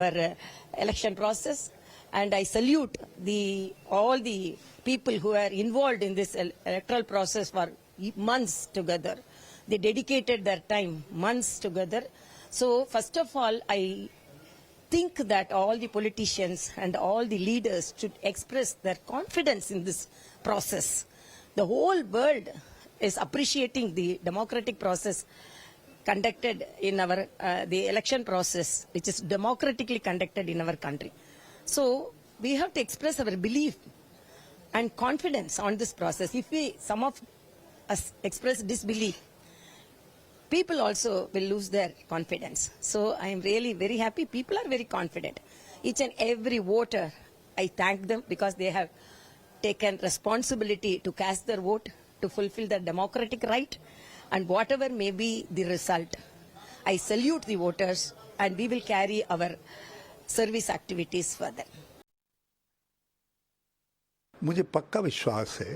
election process, and I salute all the people who are involved in this electoral process for months together. They dedicated their time months together. So first of all, I think that all the politicians and all the leaders should express their confidence in this process. The whole world is appreciating the democratic process conducted in our the election process, which is democratically conducted in our country. So we have to express our belief and confidence on this process. If some of us express disbelief, people also will lose their confidence. So I am really very happy. People are very confident. Each and every voter, I thank them because they have taken responsibility to cast their vote, to fulfill their democratic right, and whatever may be the result, I salute the voters, and we will carry our service activities further. मुझे पक्का विश्वास है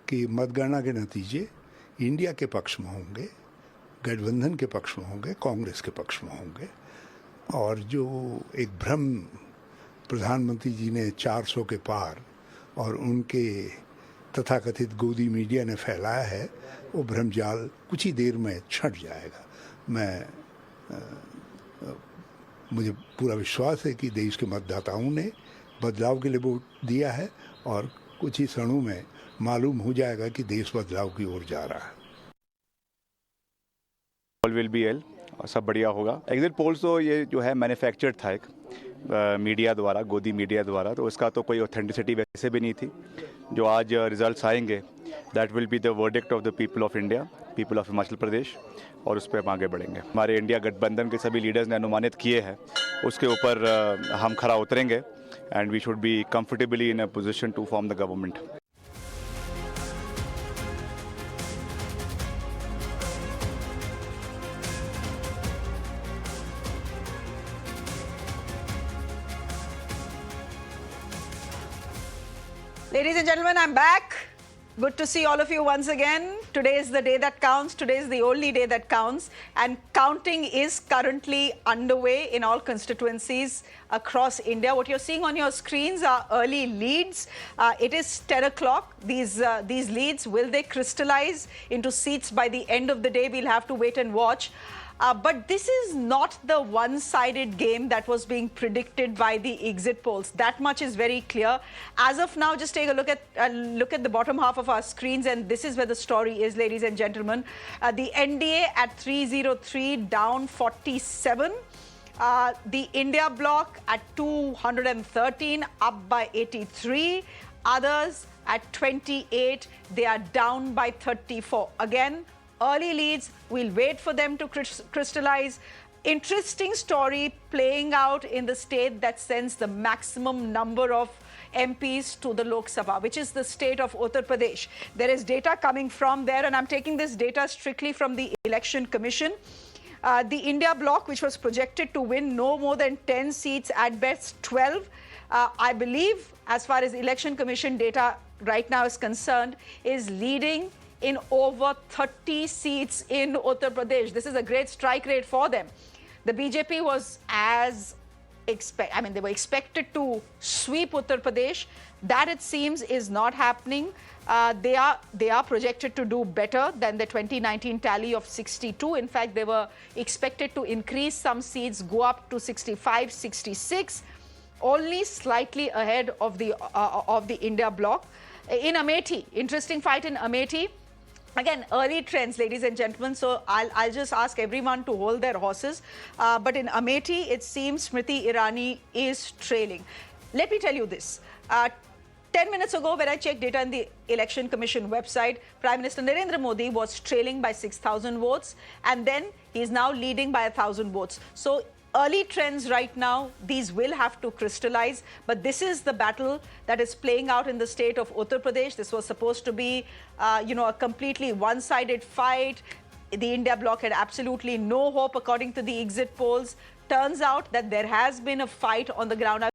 कि मतगणना के नतीजे India के पक्ष में होंगे, गठबंधन के पक्ष में होंगे, कांग्रेस के पक्ष में होंगे। और जो एक भ्रम प्रधानमंत्री जी ने 400 के पार और उनके तथाकथित गोदी मीडिया ने फैलाया है, वो भ्रमजाल कुछ ही देर में छट जाएगा। मुझे पूरा विश्वास है कि देश के मतदाताओं ने बदलाव के लिए वोट दिया है और कुछ ही क्षणों में मालूम हो जाएगा कि देश बदलाव की ओर जा रहा है। ऑल विल बी एल, सब बढ़िया होगा। एग्जिट पोल्स तो ये जो है मैन्युफैक्चर्ड था एक मीडिया द्वारा, गोदी मीडिया द्वारा, तो उसका तो कोई ऑथेंटिसिटी वैसे भी नहीं थी। जो आज रिजल्ट्स आएंगे, that will be the verdict of the people of India, people of Himachal Pradesh, और उस पर हम आगे बढ़ेंगे। हमारे इंडिया गठबंधन के सभी लीडर्स ने अनुमानित किए हैं, उसके ऊपर हम खरा उतरेंगे, and we should be comfortably in a position to form the government. Ladies and gentlemen, I'm back. Good to see all of you once again. Today is the day that counts. Today is the only day that counts. And counting is currently underway in all constituencies across India. What you're seeing on your screens are early leads. It is 10 o'clock. These leads, will they crystallize into seats by the end of the day? We'll have to wait and watch. But this is not the one-sided game that was being predicted by the exit polls. That much is very clear. As of now, just take a look at the bottom half of our screens, and this is where the story is, ladies and gentlemen. The NDA at 303, down 47. The India bloc at 213, up by 83. Others at 28, they are down by 34. Again, early leads, we'll wait for them to crystallize. Interesting story playing out in the state that sends the maximum number of MPs to the Lok Sabha, which is the state of Uttar Pradesh. There is data coming from there, and I'm taking this data strictly from the Election Commission. The India bloc, which was projected to win no more than 10 seats, at best 12, I believe, as far as Election Commission data right now is concerned, is leading in over 30 seats in Uttar Pradesh. This is a great strike rate for them. The BJP was they were expected to sweep Uttar Pradesh. That, it seems, is not happening. They are projected to do better than the 2019 tally of 62. In fact, they were expected to increase some seats, go up to 65, 66, only slightly ahead of the India bloc. In Amethi, interesting fight in Amethi. Again, early trends, ladies and gentlemen, so I'll just ask everyone to hold their horses. But in Amethi, it seems Smriti Irani is trailing. Let me tell you this. 10 minutes ago, when I checked data in the Election Commission website, Prime Minister Narendra Modi was trailing by 6,000 votes, and then he's now leading by 1,000 votes. So early trends right now, these will have to crystallize, but this is the battle that is playing out in the state of Uttar Pradesh. This was supposed to be, a completely one-sided fight. The India bloc had absolutely no hope, according to the exit polls. Turns out that there has been a fight on the ground.